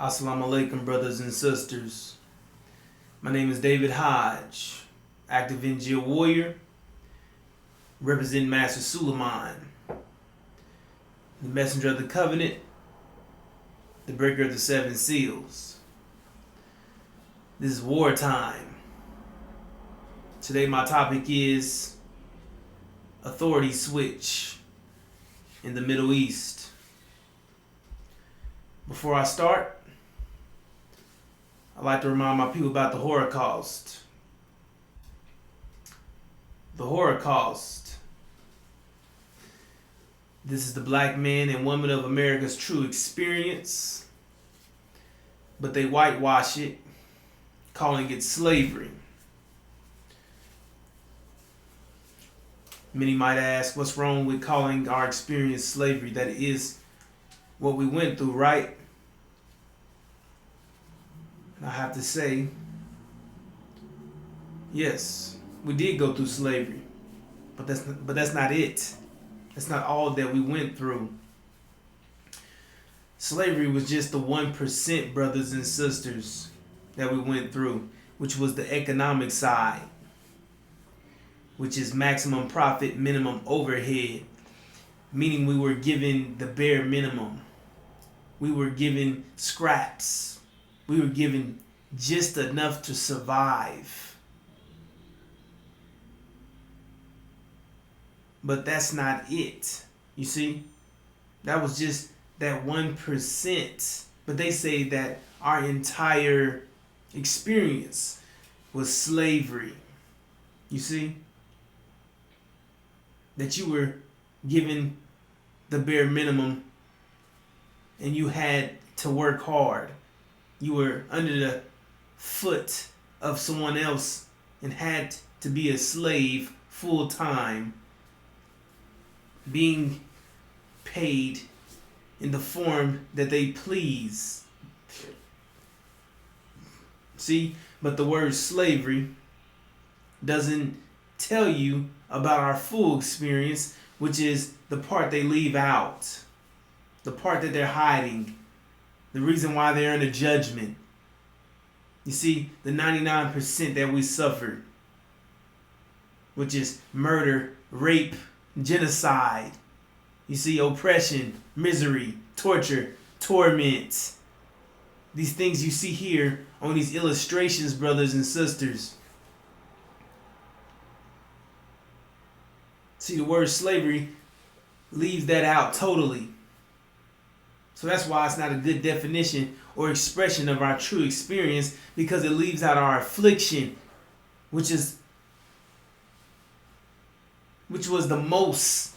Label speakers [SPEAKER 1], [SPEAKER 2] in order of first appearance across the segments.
[SPEAKER 1] Assalamu alaikum, brothers and sisters. My name is David Hodge, active NGO warrior, representing Master Suleiman, the messenger of the covenant, the breaker of the seven seals. This is wartime. Today my topic is authority switch in the Middle East. Before I start, I'd like to remind my people about the Holocaust. The Holocaust. This is the black man and woman of America's true experience, but they whitewash it, calling it slavery. Many might ask, what's wrong with calling our experience slavery? That is what we went through, right? I have to say, yes, we did go through slavery, but that's not it. That's not all that we went through. Slavery was just the 1%, brothers and sisters, that we went through, which was the economic side, which is maximum profit, minimum overhead, meaning we were given the bare minimum. We were given scraps. We were given just enough to survive. But that's not it. You see? That was just that 1%. But they say that our entire experience was slavery. You see? That you were given the bare minimum and you had to work hard. You were under the foot of someone else and had to be a slave full time, being paid in the form that they please. See, but the word slavery doesn't tell you about our full experience, which is the part they leave out, the part that they're hiding. The reason why they're in a judgment. You see, the 99% that we suffered, which is murder, rape, genocide. You see, oppression, misery, torture, torment. These things you see here on these illustrations, brothers and sisters. See, the word slavery leaves that out totally. So that's why it's not a good definition or expression of our true experience, because it leaves out our affliction, which was the most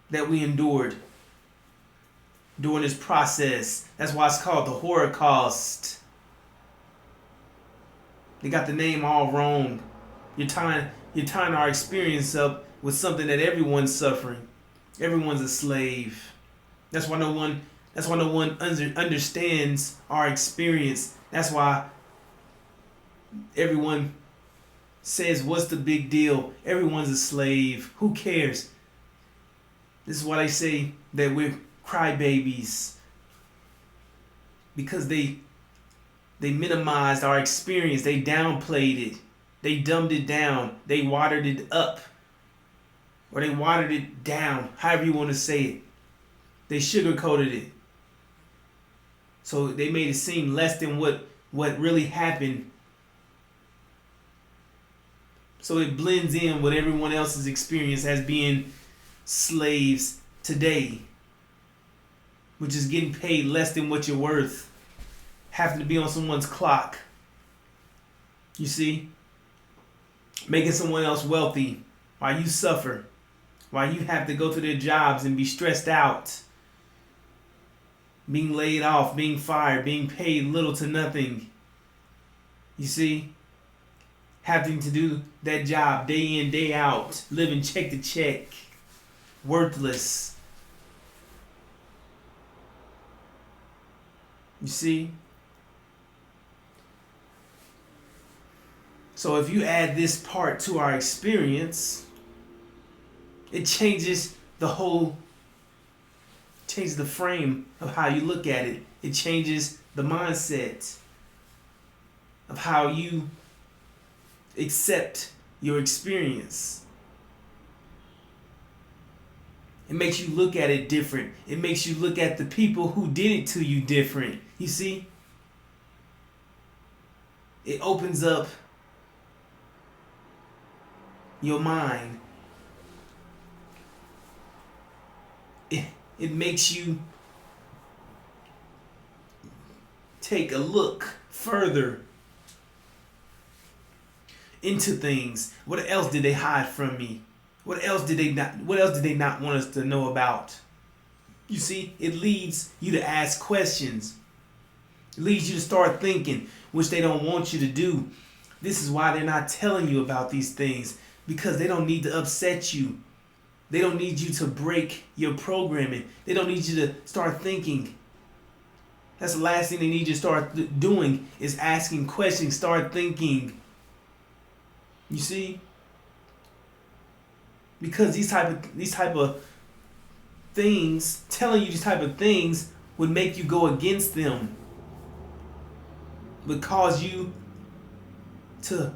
[SPEAKER 1] that we endured during this process. That's why it's called the Holocaust. They got the name all wrong. You're tying our experience up with something that everyone's suffering. Everyone's a slave. That's why no one understands our experience. That's why everyone says, what's the big deal? Everyone's a slave. Who cares? This is why they say that we're crybabies. Because they minimized our experience. They downplayed it. They dumbed it down. They watered it up. Or they watered it down. However you want to say it. They sugarcoated it. So they made it seem less than what really happened. So it blends in with everyone else's experience as being slaves today, which is getting paid less than what you're worth, having to be on someone's clock. You see? Making someone else wealthy while you suffer, while you have to go to their jobs and be stressed out. Being laid off, being fired, being paid little to nothing. You see? Having to do that job day in, day out, living check to check, worthless. You see? So if you add this part to our experience, it changes the whole changes the frame of how you look at it. It changes the mindset of how you accept your experience. It makes you look at it different. It makes you look at the people who did it to you different. You see? It opens up your mind. It makes you take a look further into things. What else did they hide from me? What else did they not want us to know about? You see, it leads you to ask questions. It leads you to start thinking, which they don't want you to do. This is why they're not telling you about these things, because they don't need to upset you. They don't need you to break your programming. They don't need you to start thinking. That's the last thing they need you to start doing, is asking questions. Start thinking. You see? Because these type of things, telling you these type of things, would make you go against them. Would cause you to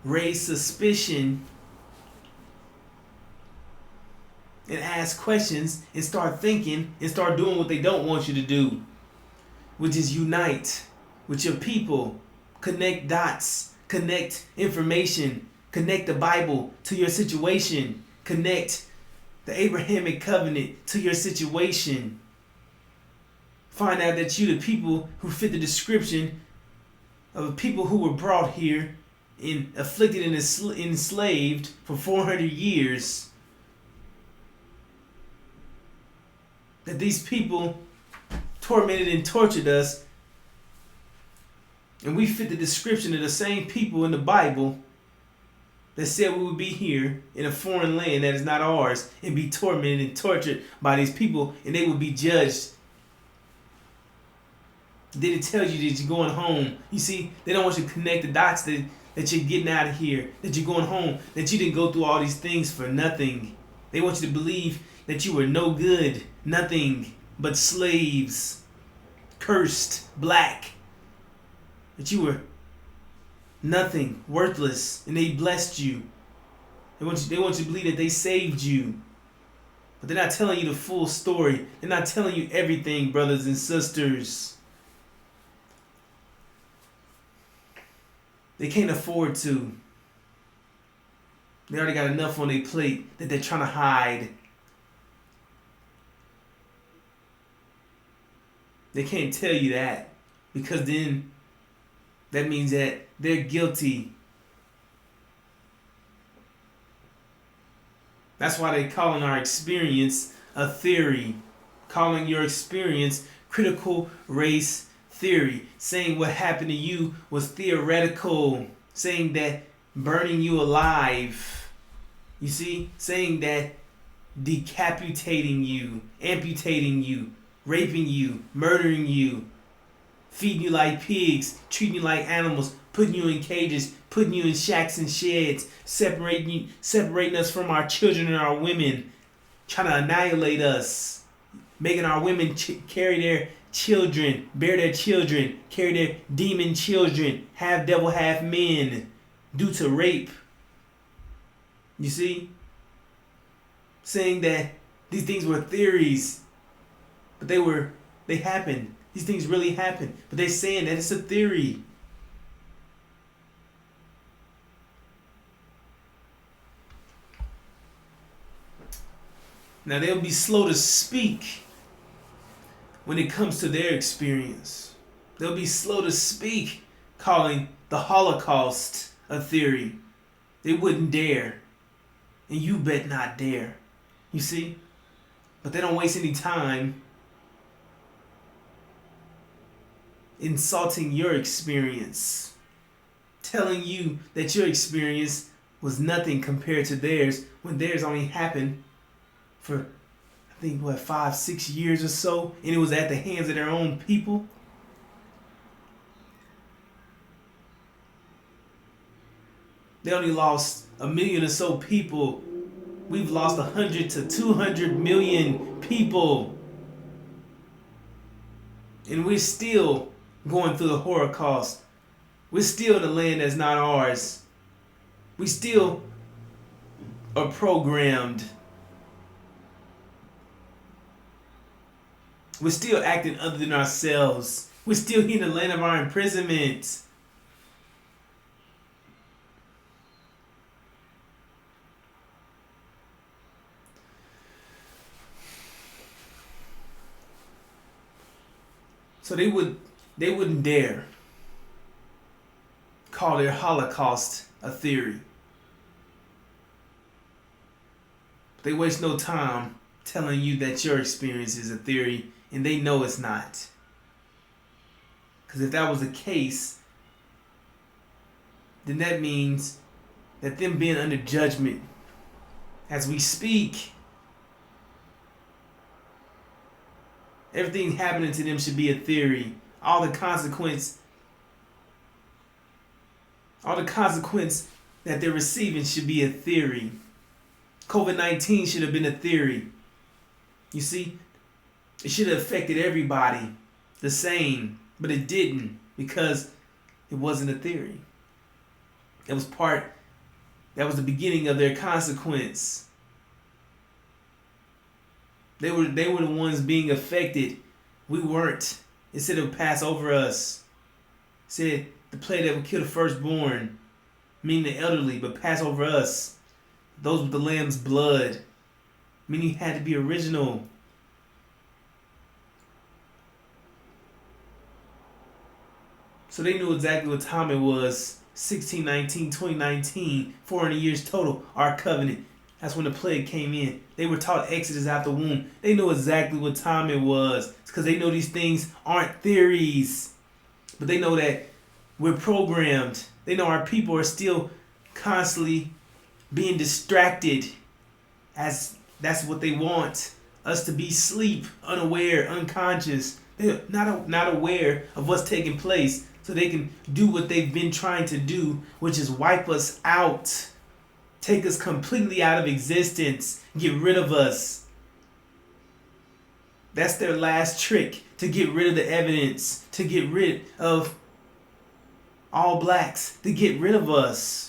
[SPEAKER 1] raise suspicion and ask questions and start thinking and start doing what they don't want you to do, which is unite with your people, connect dots, connect information, connect the Bible to your situation, connect the Abrahamic covenant to your situation. Find out that you the people who fit the description of people who were brought here and afflicted and enslaved for 400 years. That these people tormented and tortured us, and we fit the description of the same people in the Bible that said we would be here in a foreign land that is not ours and be tormented and tortured by these people, and they would be judged. Then it tells you that you're going home. You see, they don't want you to connect the dots that you're getting out of here, that you're going home, that you didn't go through all these things for nothing. They want you to believe that you were no good, nothing but slaves, cursed, black, that you were nothing, worthless, and they blessed you. They want you to believe that they saved you. But they're not telling you the full story. They're not telling you everything, brothers and sisters. They can't afford to. They already got enough on their plate that they're trying to hide. They can't tell you that, because then that means that they're guilty. That's why they're calling our experience a theory, calling your experience critical race theory, saying what happened to you was theoretical, saying that burning you alive, you see, saying that decapitating you, amputating you, raping you, murdering you, feeding you like pigs, treating you like animals, putting you in cages, putting you in shacks and sheds, separating us from our children and our women, trying to annihilate us, making our women carry their children, bear their children, carry their demon children, half devil, half men, due to rape. You see? Saying that these things were theories, but they happened. These things really happened, but they're saying that it's a theory. Now they'll be slow to speak when it comes to their experience. They'll be slow to speak, calling the Holocaust a theory. They wouldn't dare, and you bet not dare. You see? But they don't waste any time insulting your experience, telling you that your experience was nothing compared to theirs, when theirs only happened for, I think, 5-6 years or so, and it was at the hands of their own people. They only lost 1 million or so people. We've lost 100 to 200 million people. And we're still going through the Holocaust. We're still in the land that's not ours. We still are programmed. We're still acting other than ourselves. We're still here in the land of our imprisonment. So they wouldn't dare call their Holocaust a theory. They waste no time telling you that your experience is a theory, and they know it's not. Because if that was the case, then that means that them being under judgment as we speak, everything happening to them should be a theory. All the consequence that they're receiving should be a theory. COVID-19 should have been a theory. You see, it should have affected everybody the same, but it didn't because it wasn't a theory. That was the beginning of their consequence. They were the ones being affected. We weren't. It said it would pass over us. It said the plague that would kill the firstborn, meaning the elderly, but pass over us. Those with the lamb's blood, meaning you had to be original. So they knew exactly what time it was. 1619, 2019, 400 years total, our covenant. That's when the plague came in. They were taught Exodus out the womb. They know exactly what time it was. It's because they know these things aren't theories. But they know that we're programmed. They know our people are still constantly being distracted, as that's what they want us to be: sleep, unaware, unconscious. They're not aware of what's taking place, so they can do what they've been trying to do, which is wipe us out, take us completely out of existence, get rid of us. That's their last trick, to get rid of the evidence, to get rid of all blacks, to get rid of us.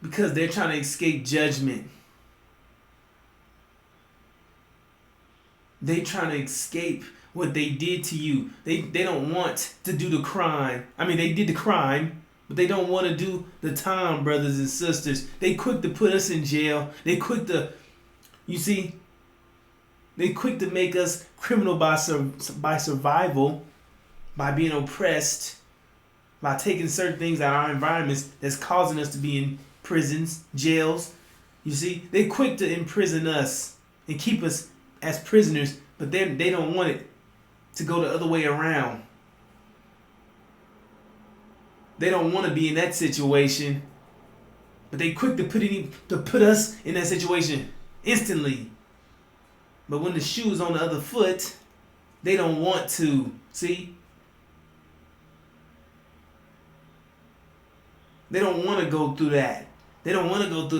[SPEAKER 1] Because they're trying to escape judgment. They trying to escape what they did to you. They don't want to do the crime. I mean, they did the crime, but they don't want to do the time, brothers and sisters. They quick to put us in jail. They quick to, they quick to make us criminal by survival, by being oppressed, by taking certain things out of our environments that's causing us to be in prisons, jails. You see, they quick to imprison us and keep us as prisoners, but then they don't want it to go the other way around. They don't want to be in that situation, but they quick to put us in that situation instantly. But when the shoe's on the other foot, they don't want to. See? They don't want to go through that. They don't want to go through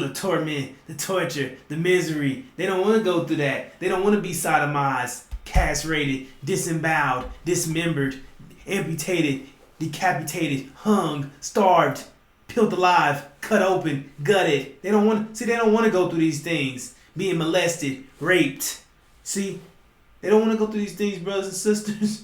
[SPEAKER 1] the torment, the torture, the misery. They don't want to go through that. They don't want to be sodomized, castrated, disemboweled, dismembered, amputated, decapitated, hung, starved, peeled alive, cut open, gutted. They don't want to go through these things. Being molested, raped. See? They don't want to go through these things, brothers and sisters.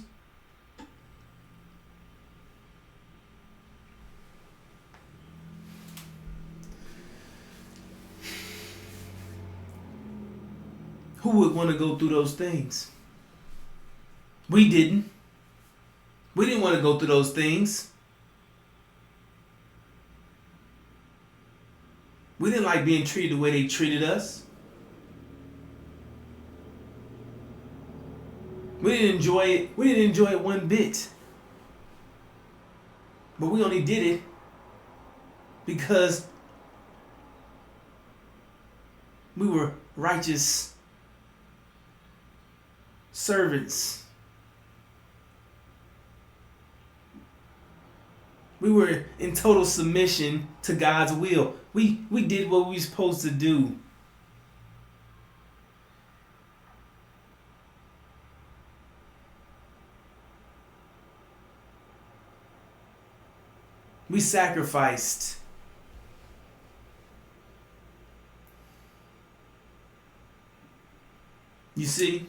[SPEAKER 1] Who would want to go through those things? We didn't. We didn't want to go through those things. We didn't like being treated the way they treated us. We didn't enjoy it. We didn't enjoy it one bit. But we only did it because we were righteous servants. We were in total submission to God's will. We did what we were supposed to do. We sacrificed. You see,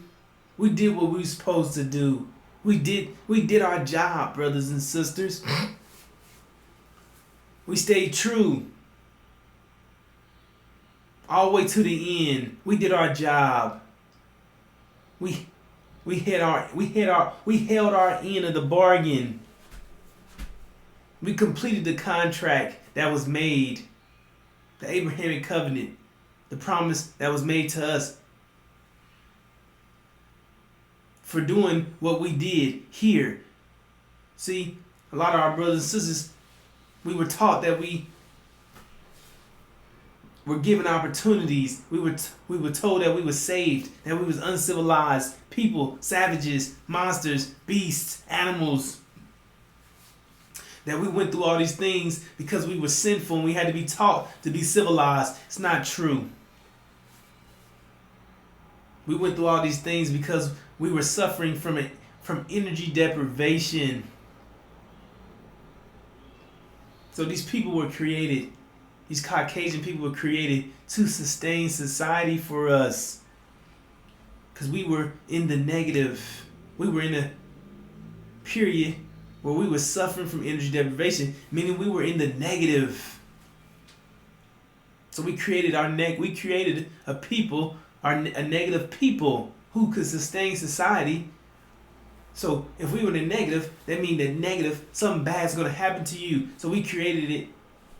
[SPEAKER 1] we did what we were supposed to do. We did our job, brothers and sisters. We stayed true all the way to the end. We did our job. We held our end of the bargain. We completed the contract that was made, the Abrahamic covenant, the promise that was made to us for doing what we did here. See, a lot of our brothers and sisters, we were taught that we were given opportunities. We were told that we were saved, that we was uncivilized people, savages, monsters, beasts, animals. That we went through all these things because we were sinful and we had to be taught to be civilized. It's not true. We went through all these things because we were suffering from energy deprivation. So these people were created, these Caucasian people were created to sustain society for us. Because we were in the negative. We were in a period where we were suffering from energy deprivation, meaning we were in the negative. So we created a people, a negative people who could sustain society. So if we were in the negative, that means that negative, something bad is going to happen to you. So we created it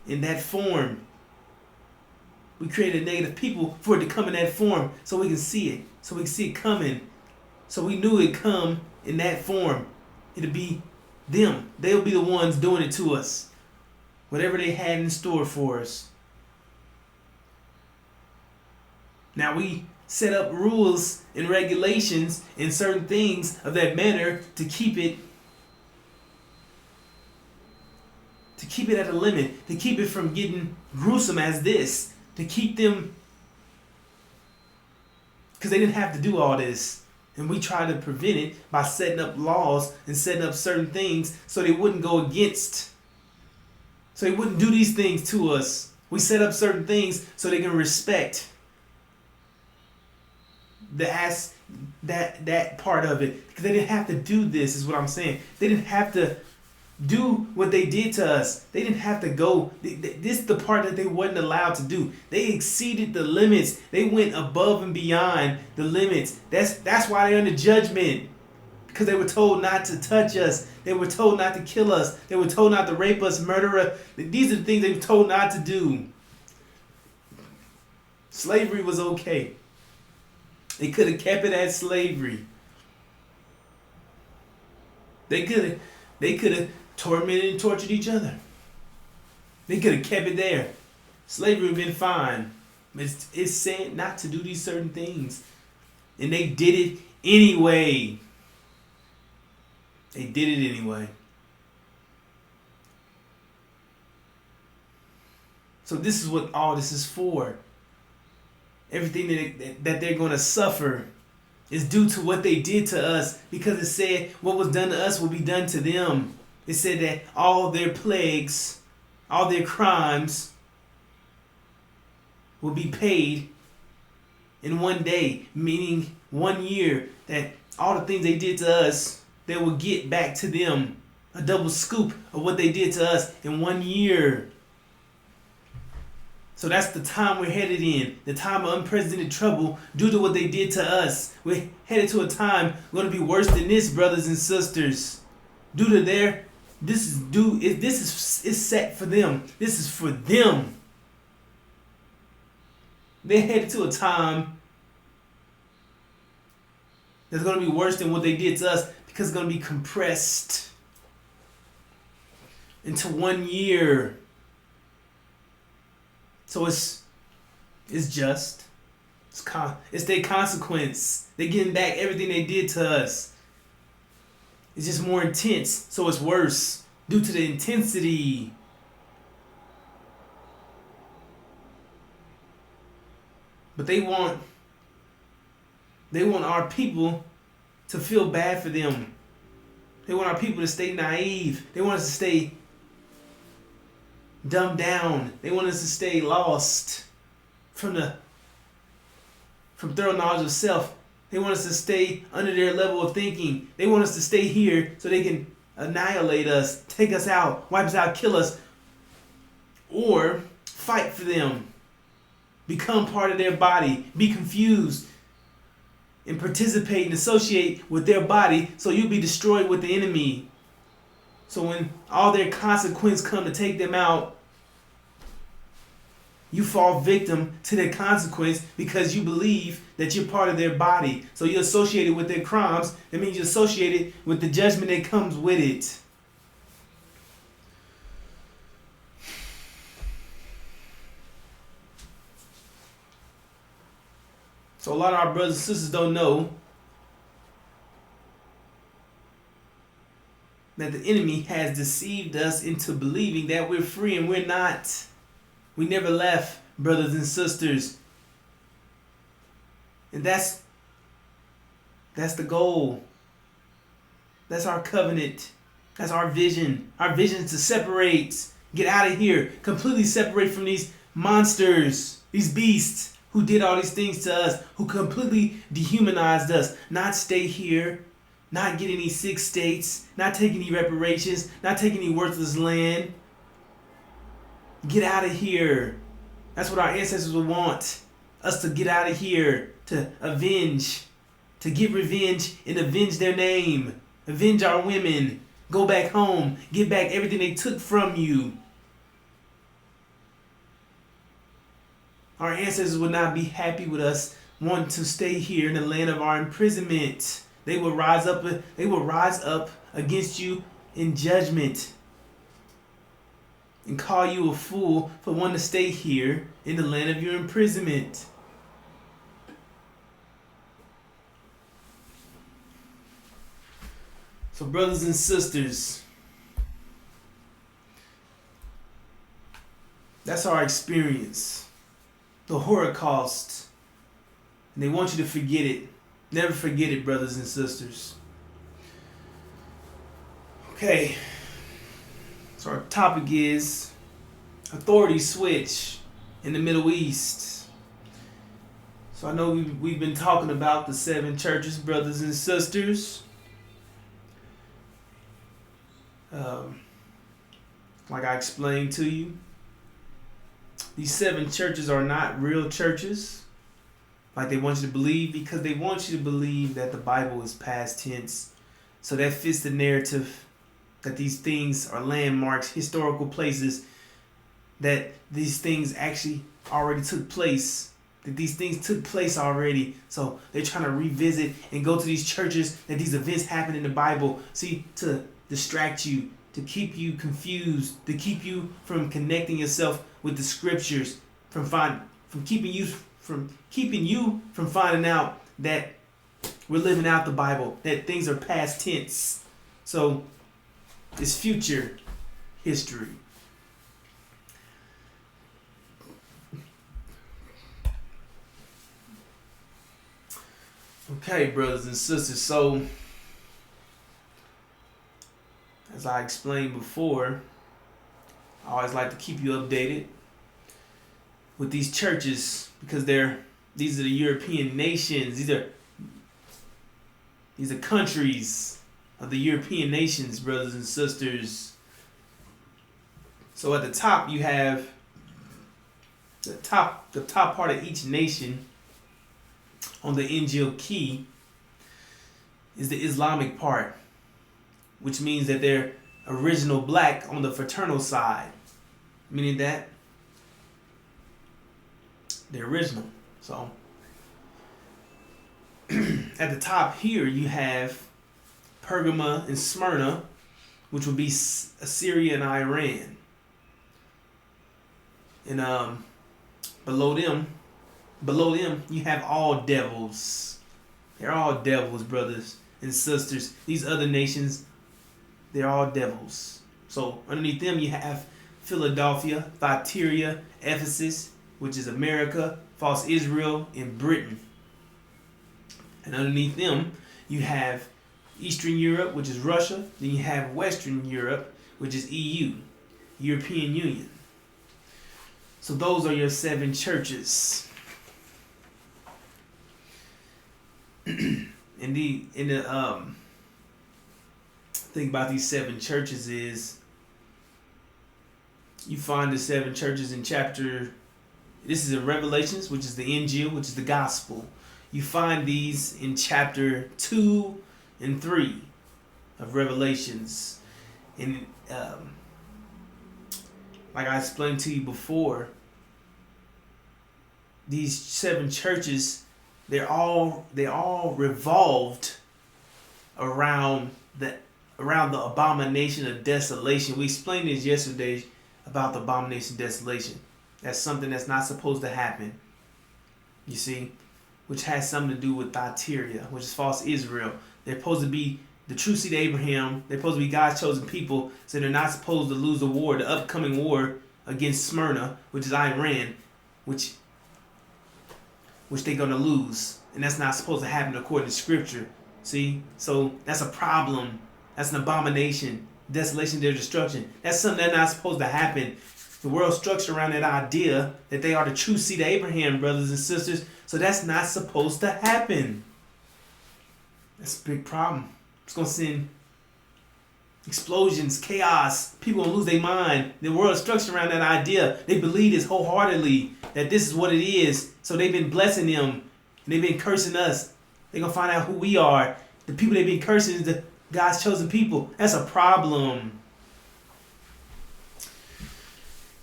[SPEAKER 1] in that form. We created negative people for it to come in that form so we can see it. So we can see it coming. So we knew it'd come in that form. It'd be them. They'll be the ones doing it to us. Whatever they had in store for us. Now we set up rules and regulations and certain things of that manner to keep it at a limit, to keep it from getting gruesome as this, to keep them, because they didn't have to do all this. And we tried to prevent it by setting up laws and setting up certain things so they wouldn't go against, so they wouldn't do these things to us. We set up certain things so they can respect that part of it, because they didn't have to do this, is what I'm saying. They didn't have to do what they did to us. They didn't have to go. This is the part that they wasn't allowed to do. They exceeded the limits. They went above and beyond the limits. That's why they're under judgment, because they were told not to touch us. They were told not to kill us. They were told not to rape us, murder us. These are the things they were told not to do. Slavery was okay. They could have kept it as slavery. They could have tormented and tortured each other. They could have kept it there. Slavery would have been fine. It's said not to do these certain things. And they did it anyway. They did it anyway. So this is what all this is for. Everything that they're going to suffer is due to what they did to us, because it said what was done to us will be done to them. It said that all their plagues, all their crimes will be paid in one day, meaning 1 year, that all the things they did to us, they will get back to them. A double scoop of what they did to us in 1 year. So that's the time we're headed in, the time of unprecedented trouble due to what they did to us. We're headed to a time going to be worse than this, brothers and sisters. Due to this is set for them. This is for them. They're headed to a time that's going to be worse than what they did to us, because it's going to be compressed into 1 year. So it's just. It's their consequence. They're getting back everything they did to us. It's just more intense, so it's worse due to the intensity. But they want our people to feel bad for them. They want our people to stay naive. They want us to stay dumbed down. They want us to stay lost from thorough knowledge of self. They want us to stay under their level of thinking. They want us to stay here so they can annihilate us, take us out, wipe us out, kill us, or fight for them, become part of their body, be confused, and participate and associate with their body so you'll be destroyed with the enemy. So when all their consequence come to take them out, you fall victim to their consequence because you believe that you're part of their body. So you're associated with their crimes. That means you're associated with the judgment that comes with it. So a lot of our brothers and sisters don't know that the enemy has deceived us into believing that we're free, and we're not. We never left, brothers and sisters. And that's the goal. That's our covenant. That's our vision. Our vision is to separate, get out of here, completely separate from these monsters, these beasts who did all these things to us, who completely dehumanized us. Not stay here, not get any 6 states, not take any reparations, not take any worthless land. Get out of here. That's what our ancestors would want. Us to get out of here, to avenge, to get revenge and avenge their name. Avenge our women. Go back home. Get back everything they took from you. Our ancestors would not be happy with us wanting to stay here in the land of our imprisonment. They will rise up against you in judgment and call you a fool for wanting to stay here in the land of your imprisonment. So brothers and sisters, that's our experience. The Holocaust. And they want you to forget it. Never forget it, brothers and sisters. Okay. So our topic is authority switch in the Middle East. So I know we've been talking about the 7 churches, brothers and sisters. Like I explained to you, these 7 churches are not real churches like they want you to believe, because they want you to believe that the Bible is past tense. So that fits the narrative that these things are landmarks, historical places, that these things actually already took place, that these things took place already. So they're trying to revisit and go to these churches that these events happen in the Bible. See, to distract you, to keep you confused, to keep you from connecting yourself with the scriptures, from keeping you from finding out that we're living out the Bible, that things are past tense. So it's future history. Okay, brothers and sisters, so as I explained before, I always like to keep you updated with these churches, because these are the European nations. These are countries of the European nations, brothers and sisters. So at the top you have the top part of each nation on the Injil key is the Islamic part, which means that they're original black on the fraternal side, meaning that they're original. So at the top here you have Pergamum and Smyrna, which would be Assyria and Iran. And below them you have all devils. They're all devils, brothers and sisters. These other nations, they're all devils. So underneath them you have Philadelphia, Thyatira, Ephesus, which is America, false Israel, and Britain. And underneath them you have Eastern Europe, which is Russia. Then you have Western Europe, which is EU, European Union. So those are your 7 churches. in the thing about these 7 churches is you find the 7 churches in chapter. This is in Revelations, which is the Injil, which is the gospel. You find these in chapter 2 and 3 of Revelations. And like I explained to you before, these 7 churches, they all revolved around the abomination of desolation. We explained this yesterday about the abomination of desolation. That's something that's not supposed to happen. You see, which has something to do with Thyatira, which is false Israel. They're supposed to be the true seed of Abraham. They're supposed to be God's chosen people, so they're not supposed to lose the war, the upcoming war against Smyrna, which is Iran, which they're going to lose. And that's not supposed to happen according to Scripture. See? So that's a problem. That's an abomination. Desolation, their destruction. That's something that's not supposed to happen. The world's structured around that idea that they are the true seed of Abraham, brothers and sisters. So that's not supposed to happen. That's a big problem. It's going to send explosions, chaos. People going to lose their mind. The world is structured around that idea. They believe this wholeheartedly, that this is what it is. So they've been blessing them. And they've been cursing us. They're going to find out who we are. The people they've been cursing is the God's chosen people. That's a problem.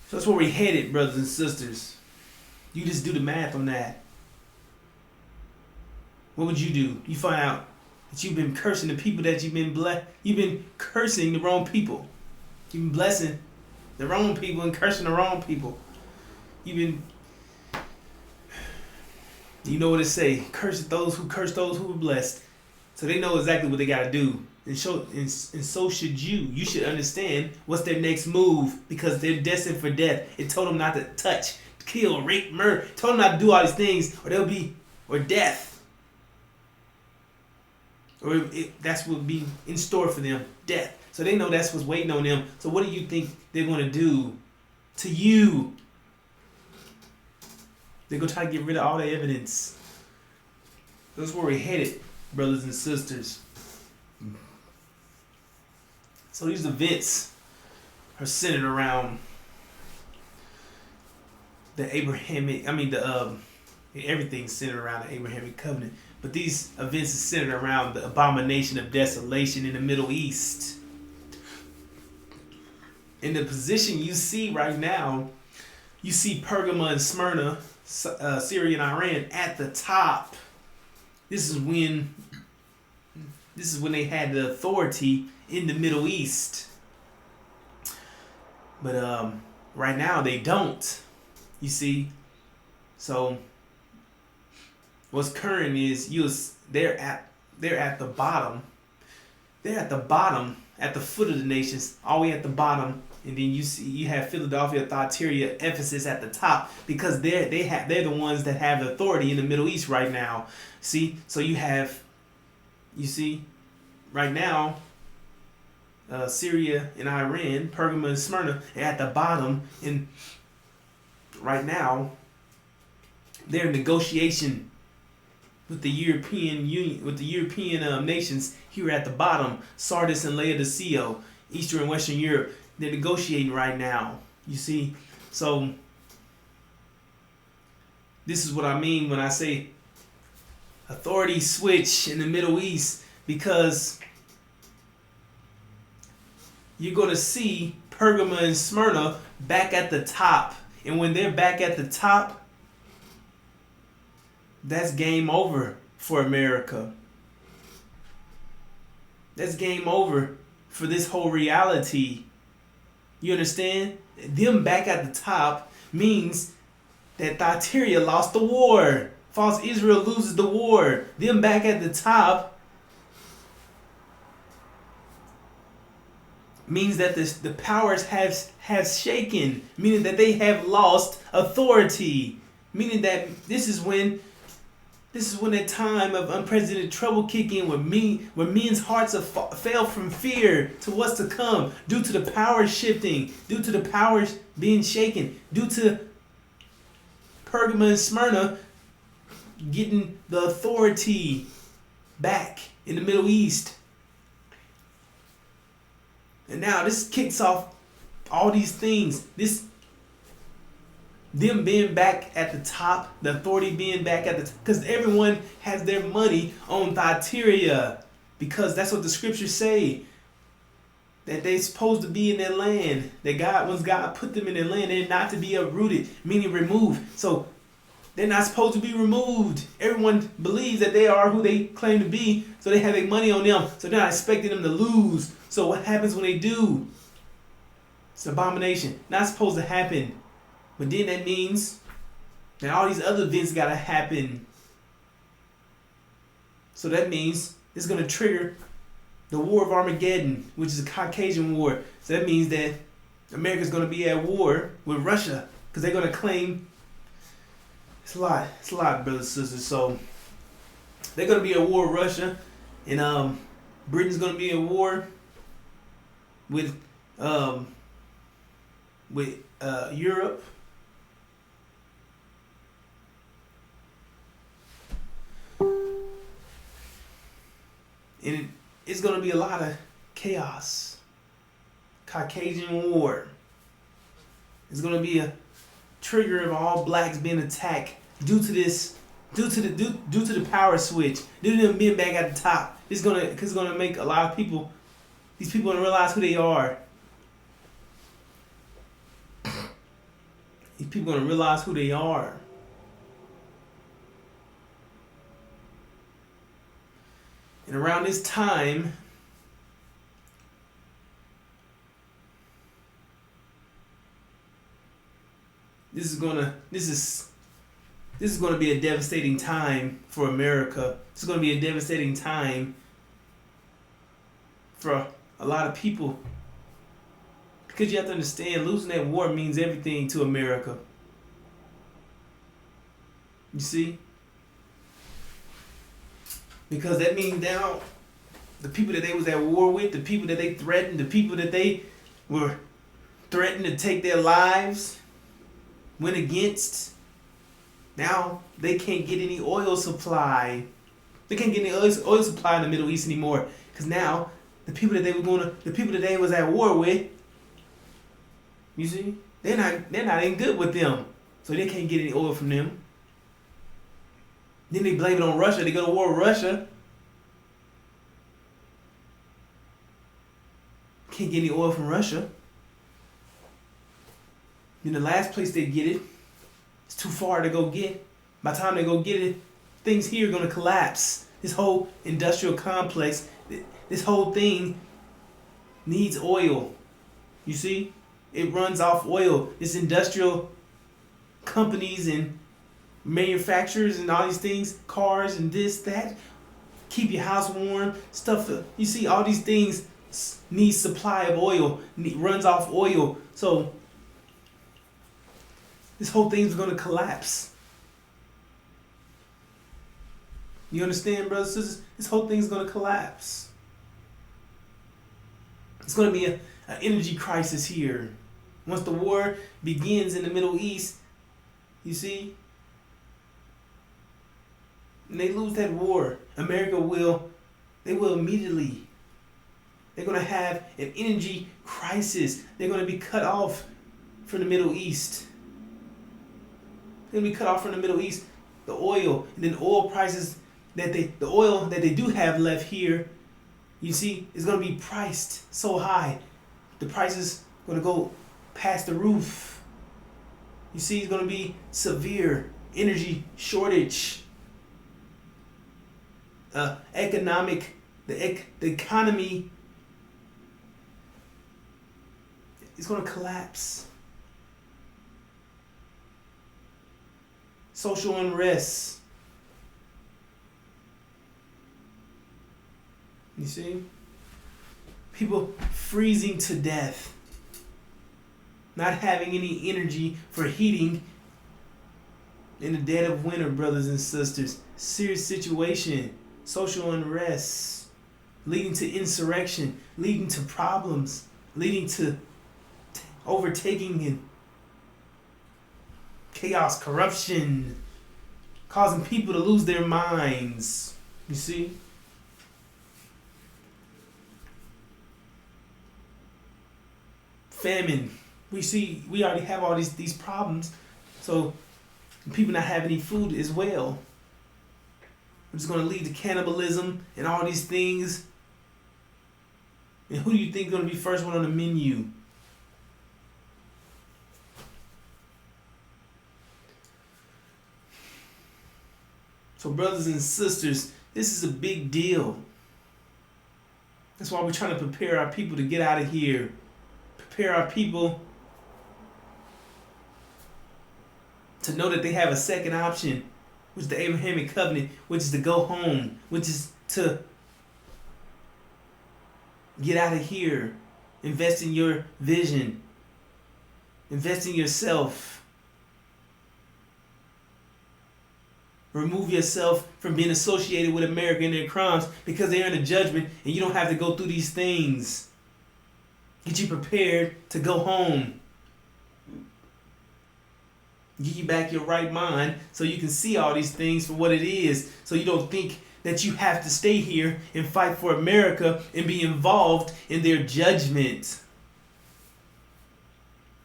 [SPEAKER 1] So that's where we're headed, brothers and sisters. You just do the math on that. What would you do? You find out that you've been cursing the people that you've been blessed. You've been cursing the wrong people. You've been blessing the wrong people and cursing the wrong people. You know what it say? Curse those who were blessed. So they know exactly what they got to do. And so should you. You should understand what's their next move, because they're destined for death. It told them not to touch, kill, rape, murder. It told them not to do all these things, or death. That's what would be in store for them, death. So they know that's what's waiting on them. So what do you think they're going to do to you? They're going to try to get rid of all the evidence. That's where we're headed, brothers and sisters. So these events are centered around the Abrahamic. Everything's centered around the Abrahamic covenant. But these events are centered around the abomination of desolation in the Middle East. In the position you see right now, you see Pergamum and Smyrna, Syria and Iran at the top. This is when they had the authority in the Middle East. But right now they don't. You see? So what's current is they're at the bottom. They're at the bottom, at the foot of the nations, all the way at the bottom. And then you have Philadelphia, Thyatira, Ephesus at the top, because they're the ones that have the authority in the Middle East right now. See? So you see, right now, Syria and Iran, Pergamum and Smyrna are at the bottom, and right now they're in negotiation with the European Union, with the European nations here at the bottom. Sardis and Laodicea, Eastern and Western Europe. They're negotiating right now. You see, so this is what I mean when I say authority switch in the Middle East, because you're going to see Pergamum and Smyrna back at the top. And when they're back at the top, that's game over for America. That's game over for this whole reality. You understand? Them back at the top means that Thyatira lost the war. False Israel loses the war. Them back at the top means that the powers have shaken, meaning that they have lost authority, meaning that this is when that time of unprecedented trouble kick in, where men's hearts have fell from fear to what's to come, due to the power shifting, due to the powers being shaken, due to Pergamum and Smyrna getting the authority back in the Middle East. And now this kicks off all these things. Them being back at the top, the authority being back at the, because everyone has their money on Thyatira, because that's what the scriptures say, that they're supposed to be in their land, that once God put them in their land, they're not to be uprooted, meaning removed. So they're not supposed to be removed. Everyone believes that they are who they claim to be, so they have their money on them, so they're not expecting them to lose. So what happens when they do? It's an abomination. Not supposed to happen. But then that means that all these other events got to happen. So that means it's going to trigger the War of Armageddon, which is a Caucasian war. So that means that America's going to be at war with Russia, because they're going to claim, it's a lot, brothers and sisters. So they're going to be at war with Russia, and Britain's going to be at war with Europe. And it's going to be a lot of chaos. Caucasian war. It's going to be a trigger of all blacks being attacked due to the power switch, due to them being back at the top. It's gonna make a lot of people, these people, gonna realize who they are. These people gonna realize who they are. And around this time, this is gonna be a devastating time for America. This is gonna be a devastating time for a lot of people, because you have to understand, losing that war means everything to America. You see? Because that means now the people that they was at war with, the people that they threatened, the people that they were threatened to take their lives, went against, now they can't get any oil supply. They can't get any oil supply in the Middle East anymore, because now the people that they was at war with, you see, they're not in good with them, so they can't get any oil from them. Then they blame it on Russia. They go to war with Russia. Can't get any oil from Russia. Then the last place they get it, it's too far to go get. By the time they go get it, things here are going to collapse. This whole industrial complex, this whole thing needs oil. You see? It runs off oil. This industrial companies and manufacturers and all these things, cars and this, that, keep your house warm, stuff. You see, all these things need supply of oil, runs off oil. So this whole thing's going to collapse. You understand, brothers and sisters? This whole thing's going to collapse. It's going to be an energy crisis here. Once the war begins in the Middle East, you see, and they lose that war, America will immediately, they're going to have an energy crisis. They're going to be cut off from the Middle East. They're going to be cut off from the Middle East, the oil, and then oil prices, the oil that they do have left here, you see, is going to be priced so high. The price is going to go past the roof. You see, it's going to be severe energy shortage. The economy is going to collapse. Social unrest. You see? People freezing to death. Not having any energy for heating in the dead of winter, brothers and sisters. Serious situation. Social unrest. Leading to insurrection. Leading to problems. Leading to overtaking and chaos, corruption, causing people to lose their minds. You see? Famine. We already have all these problems. So people not having any food as well. It's going to lead to cannibalism and all these things. And who do you think is going to be first one on the menu? So brothers and sisters, this is a big deal. That's why we're trying to prepare our people to get out of here. Prepare our people to know that they have a second option, which is the Abrahamic covenant, which is to go home, which is to get out of here. Invest in your vision. Invest in yourself. Remove yourself from being associated with America and their crimes because they're in a judgment and you don't have to go through these things. Get you prepared to go home. Get you back your right mind so you can see all these things for what it is. So you don't think that you have to stay here and fight for America and be involved in their judgment.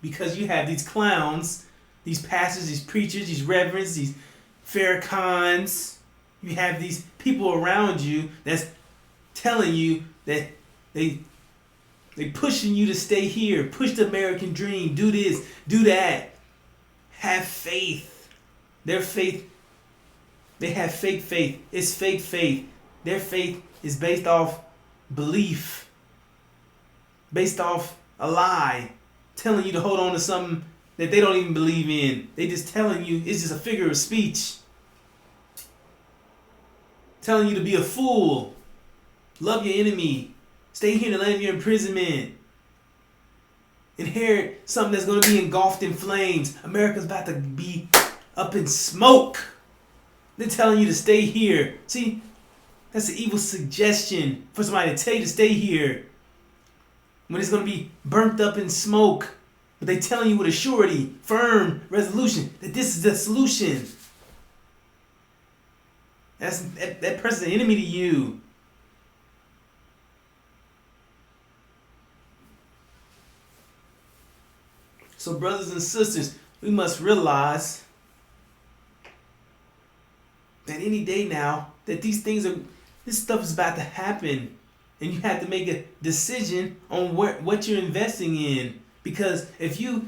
[SPEAKER 1] Because you have these clowns, these pastors, these preachers, these reverends, these Farrakhan's. You have these people around you that's telling you that they pushing you to stay here, push the American dream, do this, do that. Have faith. Their faith, they have fake faith. It's fake faith. Their faith is based off belief, based off a lie, telling you to hold on to something that they don't even believe in. They just telling you, it's just a figure of speech. Telling you to be a fool. Love your enemy. Stay here in the land of your imprisonment. Inherit something that's going to be engulfed in flames. America's about to be up in smoke. They're telling you to stay here. See, that's an evil suggestion for somebody to tell you to stay here when it's going to be burnt up in smoke. But they telling you with a surety, firm resolution that this is the solution. That person's an enemy to you. So brothers and sisters, we must realize that any day now that this stuff is about to happen, and you have to make a decision on what you're investing in. Because if you're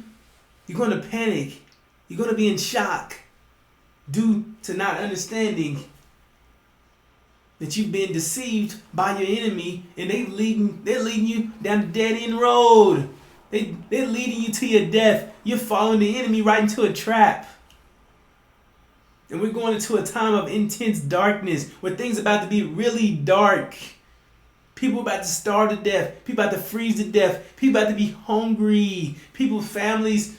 [SPEAKER 1] going to panic, you're going to be in shock due to not understanding that you've been deceived by your enemy, and they're leading you down the dead end road. They're leading you to your death. You're following the enemy right into a trap. And we're going into a time of intense darkness where things are about to be really dark. People about to starve to death. People about to freeze to death. People about to be hungry. Families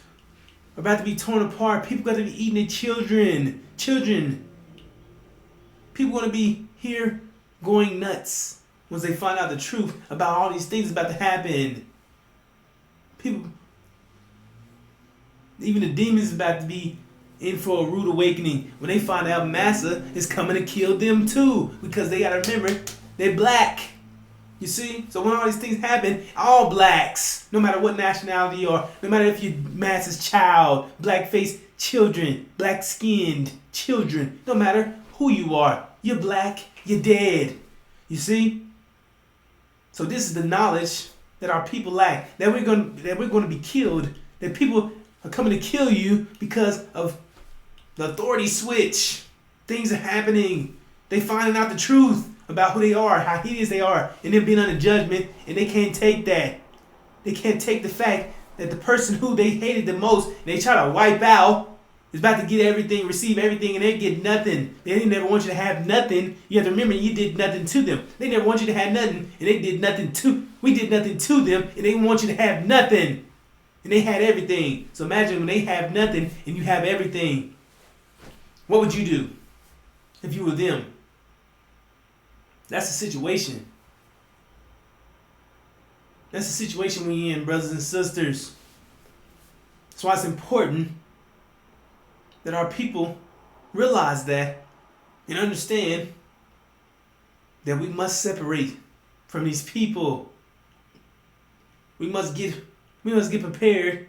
[SPEAKER 1] are about to be torn apart. People about to be eating their children. People going to be here going nuts once they find out the truth about all these things about to happen. People, even the demons about to be in for a rude awakening when they find out Massa is coming to kill them too. Because they got to remember, they're black. You see? So when all these things happen, all blacks, no matter what nationality you are, no matter if you're Massa's child, black-faced children, black-skinned children, no matter who you are, you're black, you're dead. You see? So this is the knowledge that our people lack, that we're going to be killed, that people are coming to kill you because of the authority switch. Things are happening. They finding out the truth about who they are, how hideous they are, and them being under judgment, and they can't take that. They can't take the fact that the person who they hated the most, and they try to wipe out, is about to get everything, receive everything, and they get nothing. They never want you to have nothing. You have to remember you did nothing to them. They never want you to have nothing, and we did nothing to them, and they want you to have nothing. And they had everything. So imagine when they have nothing and you have everything. What would you do if you were them? That's the situation. That's the situation we're in, brothers and sisters. That's why it's important that our people realize that and understand that we must separate from these people. We must get prepared,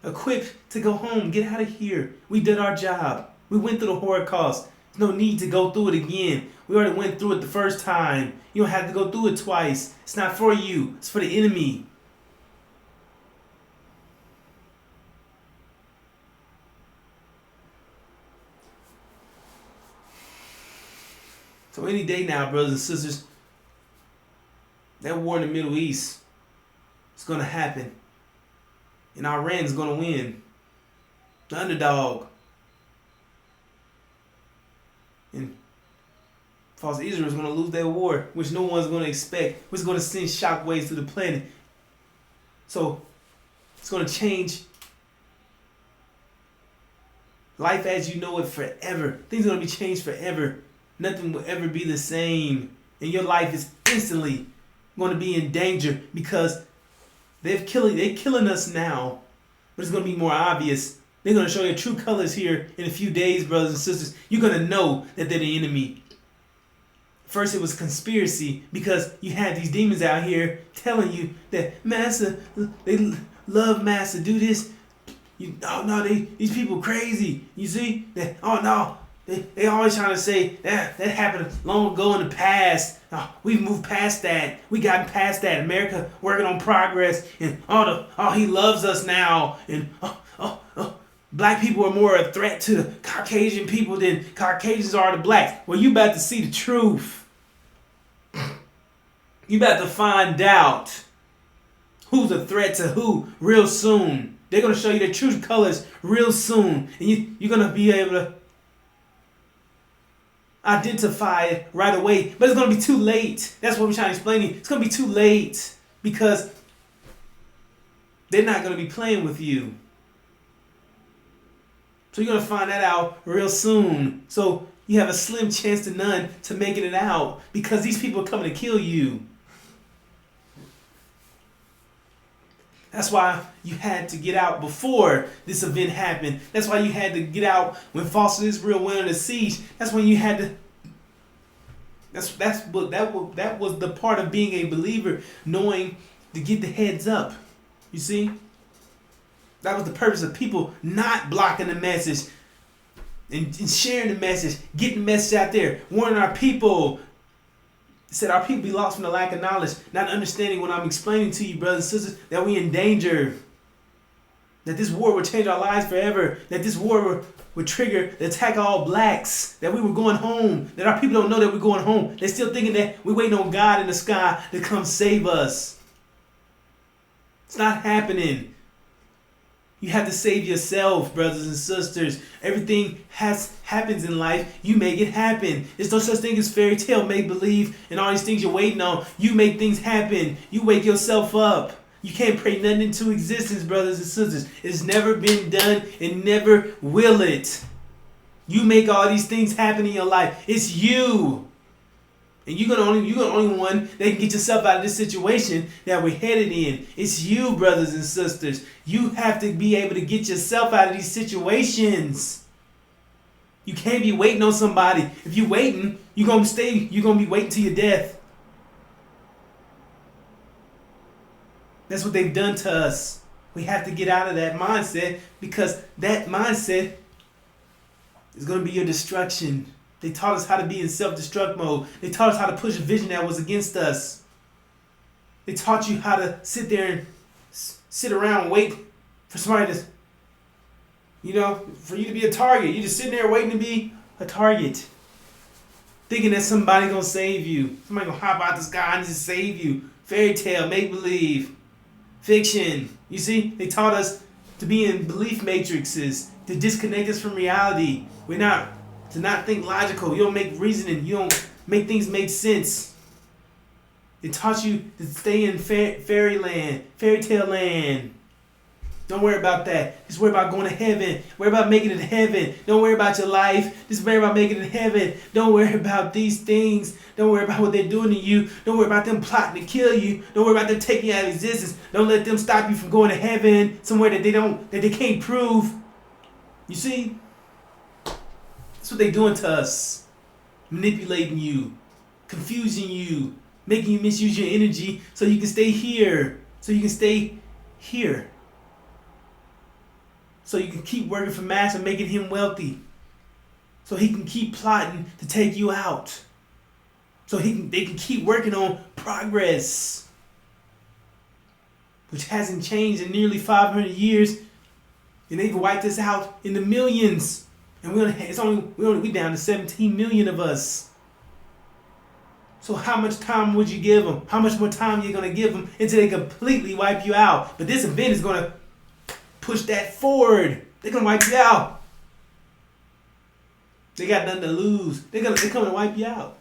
[SPEAKER 1] equipped to go home, get out of here. We did our job. We went through the Holocaust. There's no need to go through it again. We already went through it the first time. You don't have to go through it twice. It's not for you. It's for the enemy. So any day now, brothers and sisters, that war in the Middle East is going to happen. And Iran's going to win. The underdog. And false Israel is going to lose that war, which no one's going to expect, which is going to send shockwaves through the planet. So it's going to change life as you know it forever. Things are going to be changed forever. Nothing will ever be the same. And your life is instantly going to be in danger because they're killing us now. But it's going to be more obvious. They're going to show your true colors here in a few days, brothers and sisters. You're going to know that they're the enemy. First, it was conspiracy because you had these demons out here telling you that Massa, they love Massa, do this. These people crazy. You see? They always trying to say that happened long ago in the past. We've moved past that. We gotten past that. America working on progress, and he loves us now. And black people are more a threat to the Caucasian people than Caucasians are to blacks. Well, you about to see the truth. You about to find out who's a threat to who real soon. They're gonna show you their true colors real soon, and you're gonna be able to identify it right away, but it's going to be too late. That's what we're trying to explain to you. It's going to be too late because they're not going to be playing with you. So you're going to find that out real soon. So you have a slim chance to none to making it out because these people are coming to kill you. That's why you had to get out before this event happened. That's why you had to get out when false Israel went under siege. That's when you had to. That was the part of being a believer, knowing to get the heads up. You see, that was the purpose of people not blocking the message and sharing the message, getting the message out there, warning our people. Said our people be lost from the lack of knowledge, not understanding what I'm explaining to you, brothers and sisters, that we in danger. That this war would change our lives forever. That this war would trigger the attack of all blacks. That we were going home. That our people don't know that we're going home. They're still thinking that we're waiting on God in the sky to come save us. It's not happening. You have to save yourself, brothers and sisters. Everything happens in life. You make it happen. There's no such thing as fairy tale, make believe, and all these things you're waiting on. You make things happen. You wake yourself up. You can't pray nothing into existence, brothers and sisters. It's never been done and never will it. You make all these things happen in your life. It's you. And you're the only one that can get yourself out of this situation that we're headed in. It's you, brothers and sisters. You have to be able to get yourself out of these situations. You can't be waiting on somebody. If you're waiting, you're gonna be waiting till your death. That's what they've done to us. We have to get out of that mindset because that mindset is going to be your destruction. They taught us how to be in self-destruct mode. They taught us how to push a vision that was against us. They taught you how to sit there and sit around and wait for somebody to, for you to be a target. You're just sitting there waiting to be a target. Thinking that somebody's going to save you. Somebody's going to hop out the sky and just save you. Fairy tale, make-believe, fiction. You see, they taught us to be in belief matrices, to disconnect us from reality. To not think logical. You don't make reasoning. You don't make things make sense. They taught you to stay in fairy tale land. Don't worry about that. Just worry about going to heaven. Worry about making it to heaven. Don't worry about your life. Just worry about making it to heaven. Don't worry about these things. Don't worry about what they're doing to you. Don't worry about them plotting to kill you. Don't worry about them taking you out of existence. Don't let them stop you from going to heaven somewhere that they can't prove. You see? That's what they're doing to us. Manipulating you, confusing you, making you misuse your energy so you can stay here. So you can stay here. So you can keep working for Master, making him wealthy. So he can keep plotting to take you out. So they can keep working on progress, which hasn't changed in nearly 500 years. And they've wiped us out in the millions. And we down to 17 million of us. So how much time would you give them? How much more time are you going to give them until they completely wipe you out? But this event is going to push that forward. They're going to wipe you out. They got nothing to lose. They're coming to wipe you out.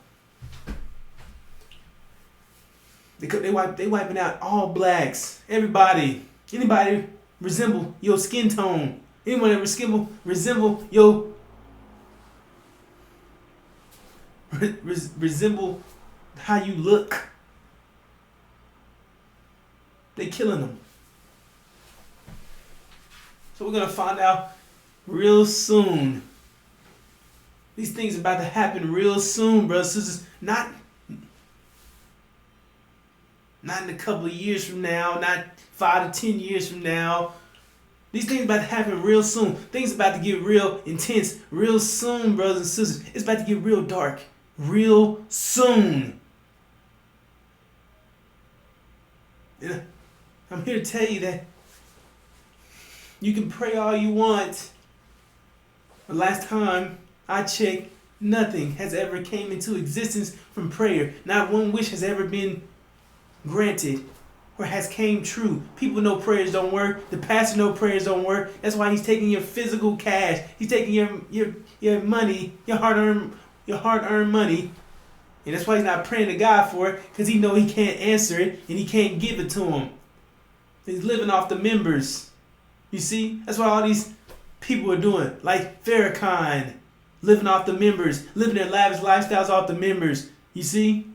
[SPEAKER 1] They wiping out all blacks. Everybody. Anybody resemble your skin tone. Anyone that resemble your resemble how you look. They killing them. So we're gonna find out real soon. These things are about to happen real soon, brothers and sisters. Not in a couple of years from now, not 5 to 10 years from now. These things are about to happen real soon. Things are about to get real intense real soon, brothers and sisters. It's about to get real dark real soon. And I'm here to tell you that you can pray all you want. The last time I checked, nothing has ever came into existence from prayer. Not one wish has ever been granted or has came true. People know prayers don't work. The pastor know prayers don't work. That's why he's taking your physical cash. He's taking your money, your hard-earned money. And that's why he's not praying to God for it, because he know he can't answer it and he can't give it to him. He's living off the members. You see? That's what all these people are doing. Like Farrakhan, living off the members, living their lavish lifestyles off the members. You see?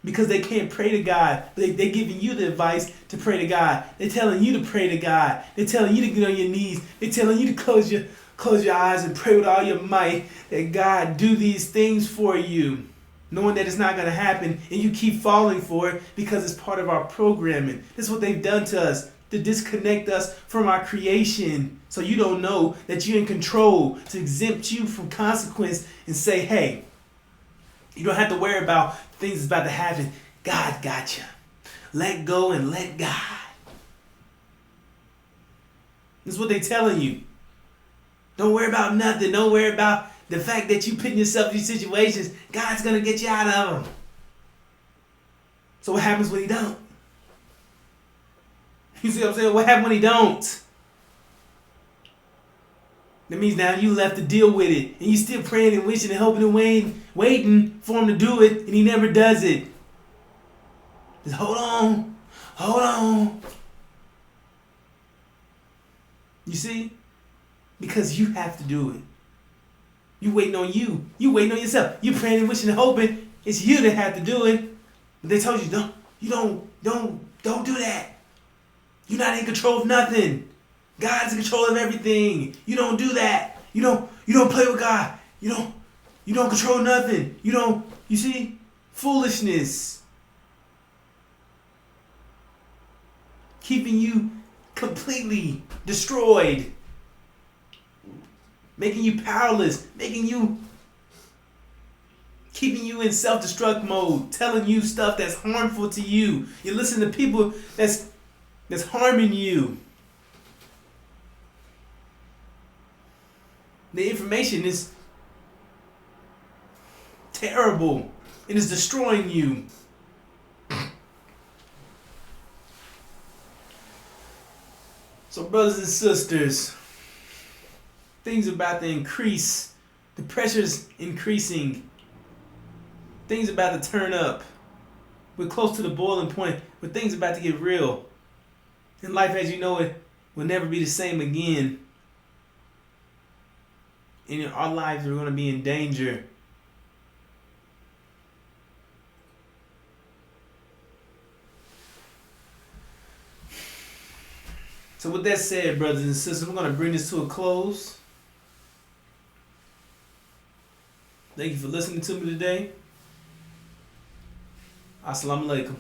[SPEAKER 1] Because they can't pray to God. They're giving you the advice to pray to God. They're telling you to pray to God. They're telling you to get on your knees. They're telling you to close your eyes and pray with all your might that God do these things for you, knowing that it's not going to happen, and you keep falling for it because it's part of our programming. This is what they've done to us, to disconnect us from our creation, so you don't know that you're in control, to exempt you from consequence and say, hey, you don't have to worry about things that's about to happen. God got you. Let go and let God. This is what they're telling you. Don't worry about nothing. Don't worry about the fact that you putting yourself in these situations. God's going to get you out of them. So what happens when he don't? You see what I'm saying? What happens when he don't? That means now you left to deal with it. And you still praying and wishing and hoping and waiting for him to do it. And he never does it. Just hold on. Hold on. You see? Because you have to do it. You waiting on you. You waiting on yourself. You praying and wishing and hoping. It's you that have to do it. But they told you, don't do that. You're not in control of nothing. God's in control of everything. You don't do that. You don't play with God. You don't control nothing. You see? Foolishness. Keeping you completely destroyed. Making you powerless. Keeping you in self-destruct mode. Telling you stuff that's harmful to you. You listen to people that's harming you. The information is terrible and is destroying you. So brothers and sisters, things are about to increase. The pressure's increasing. Things are about to turn up. We're close to the boiling point, but things are about to get real. And life as you know it will never be the same again. And our lives are going to be in danger. So with that said, brothers and sisters, we're going to bring this to a close. Thank you for listening to me today. Assalamu alaikum.